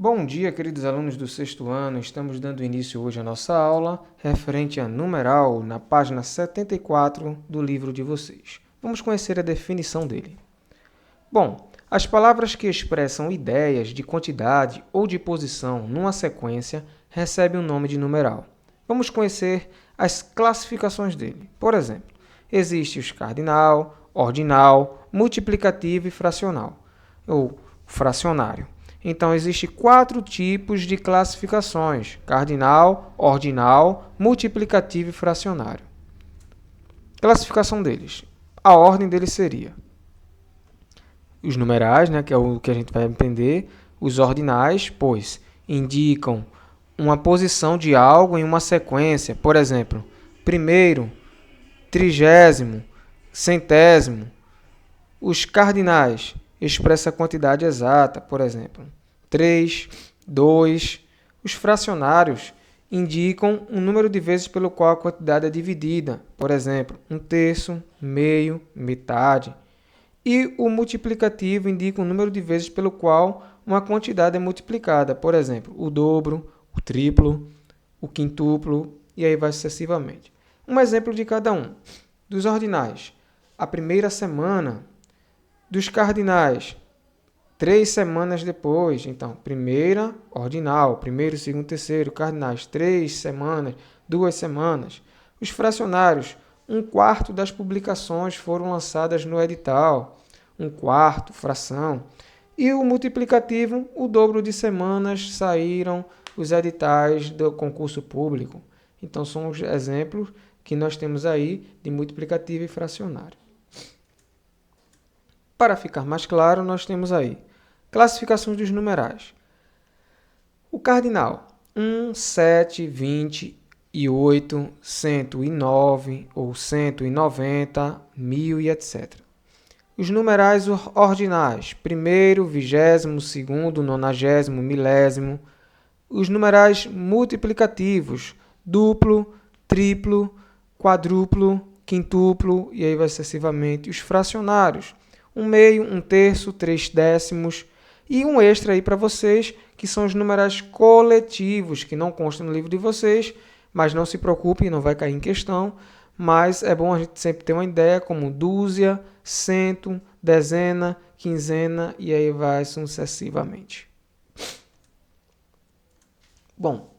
Bom dia, queridos alunos do sexto ano. Estamos dando início hoje à nossa aula referente a numeral na página 74 do livro de vocês. Vamos conhecer a definição dele. Bom, as palavras que expressam ideias de quantidade ou de posição numa sequência recebem o nome de numeral. Vamos conhecer as classificações dele. Por exemplo, existe os cardinal, ordinal, multiplicativo e fracional, ou fracionário. Então, existem 4 tipos de classificações: cardinal, ordinal, multiplicativo e fracionário. Classificação deles. A ordem deles seria os numerais, que é o que a gente vai aprender, os ordinais, pois indicam uma posição de algo em uma sequência. Por exemplo, primeiro, trigésimo, centésimo. Os cardinais expressa a quantidade exata, por exemplo, 3, 2. Os fracionários indicam o número de vezes pelo qual a quantidade é dividida, por exemplo, 1/3, meio, metade. E o multiplicativo indica o número de vezes pelo qual uma quantidade é multiplicada, por exemplo, o dobro, o triplo, o quintuplo e aí vai sucessivamente. Um exemplo de cada um. Dos ordinais, a primeira semana. Dos cardinais, 3 semanas depois. Então, primeira, ordinal, primeiro, segundo, terceiro. Cardinais, 3 semanas, 2 semanas. Os fracionários, 1/4 das publicações foram lançadas no edital. 1/4, fração. E o multiplicativo, o dobro de semanas saíram os editais do concurso público. Então, são os exemplos que nós temos aí de multiplicativo e fracionário. Para ficar mais claro, nós temos aí classificações dos numerais. O cardinal, 1, 7, 28, 109 ou 190, 1000 e etc. Os numerais ordinais, primeiro, vigésimo, segundo, nonagésimo, milésimo. Os numerais multiplicativos, duplo, triplo, quadruplo, quintuplo e aí vai sucessivamente. Os fracionários, 1/2, 1/3, 3/10 e um extra aí para vocês, que são os numerais coletivos, que não constam no livro de vocês, mas não se preocupem, não vai cair em questão, mas é bom a gente sempre ter uma ideia como dúzia, cento, dezena, quinzena e aí vai sucessivamente. Bom,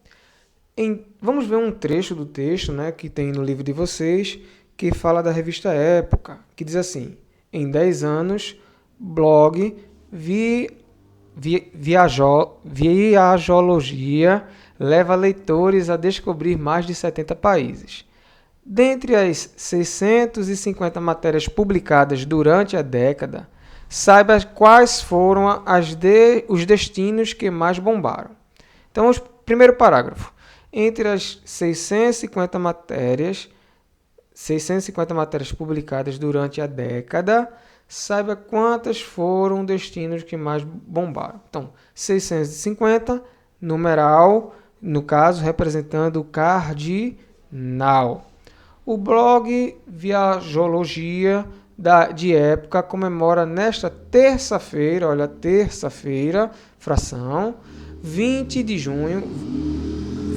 vamos ver um trecho do texto, que tem no livro de vocês, que fala da revista Época, que diz assim: em 10 anos, blog Viajologia leva leitores a descobrir mais de 70 países. Dentre as 650 matérias publicadas durante a década, saiba quais foram os destinos que mais bombaram. Então, primeiro parágrafo. Entre as 650 matérias publicadas durante a década, saiba quantas foram destinos que mais bombaram. Então, 650, numeral, no caso, representando o cardinal. O blog Viajologia de Época comemora nesta terça-feira, fração, 20 de junho,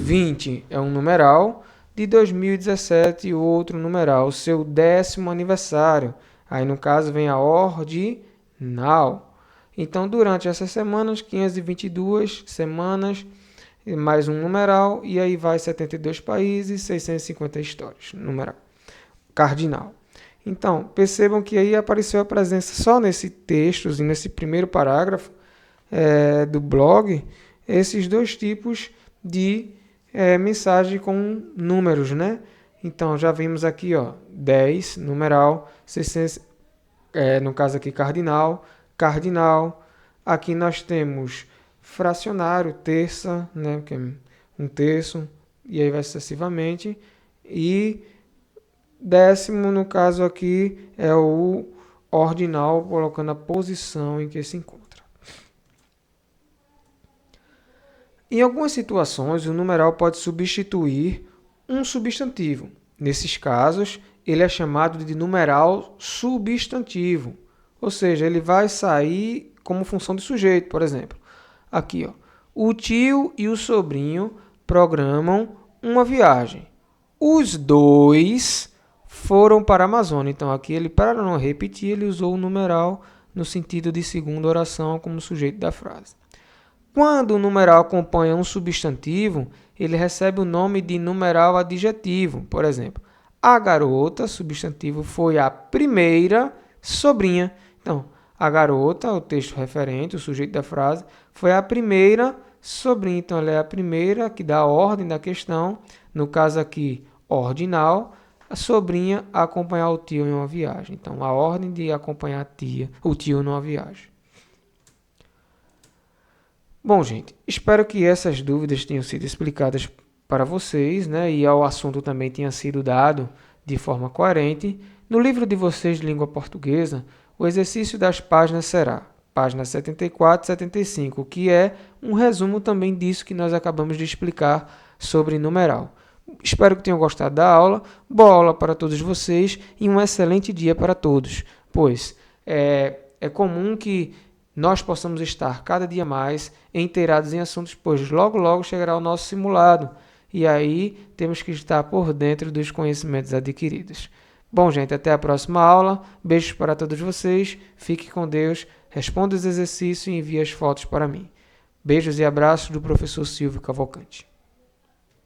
20 é um numeral, de 2017 e outro numeral, seu 10º aniversário. Aí, no caso, vem a ordinal. Então, durante essas semanas, 522 semanas, mais um numeral, e aí vai 72 países, 650 histórias, numeral, cardinal. Então, percebam que aí apareceu a presença só nesse texto, nesse primeiro parágrafo do blog, esses dois tipos de mensagem com números, Então, já vimos aqui, 10, numeral, 600, no caso aqui, cardinal. Aqui nós temos fracionário, terça, que é 1/3, e aí vai sucessivamente. E 10º, no caso aqui, é o ordinal, colocando a posição em que se encontra. Em algumas situações, o numeral pode substituir um substantivo. Nesses casos, ele é chamado de numeral substantivo, ou seja, ele vai sair como função de sujeito. Por exemplo, aqui, O tio e o sobrinho programam uma viagem. Os dois foram para a Amazônia. Então, aqui ele, para não repetir, ele usou o numeral no sentido de segunda oração como sujeito da frase. Quando o numeral acompanha um substantivo, ele recebe o nome de numeral adjetivo. Por exemplo, a garota, substantivo, foi a primeira sobrinha. Então, a garota, o texto referente, o sujeito da frase, foi a primeira sobrinha. Então, ela é a primeira que dá a ordem da questão. No caso aqui, ordinal, a sobrinha a acompanhar o tio em uma viagem. Então, a ordem de acompanhar a tia, o tio numa viagem. Bom, gente, espero que essas dúvidas tenham sido explicadas para vocês, né? E ao assunto também tenha sido dado de forma coerente. No livro de vocês de língua portuguesa, o exercício das páginas será páginas 74 e 75, que é um resumo também disso que nós acabamos de explicar sobre numeral. Espero que tenham gostado da aula. Boa aula para todos vocês e um excelente dia para todos, pois é comum que nós possamos estar cada dia mais inteirados em assuntos, pois logo logo chegará o nosso simulado e aí temos que estar por dentro dos conhecimentos adquiridos. Bom, gente, até a próxima aula. Beijos para todos vocês. Fique com Deus. Responda os exercícios e envie as fotos para mim. Beijos e abraços do professor Silvio Cavalcante.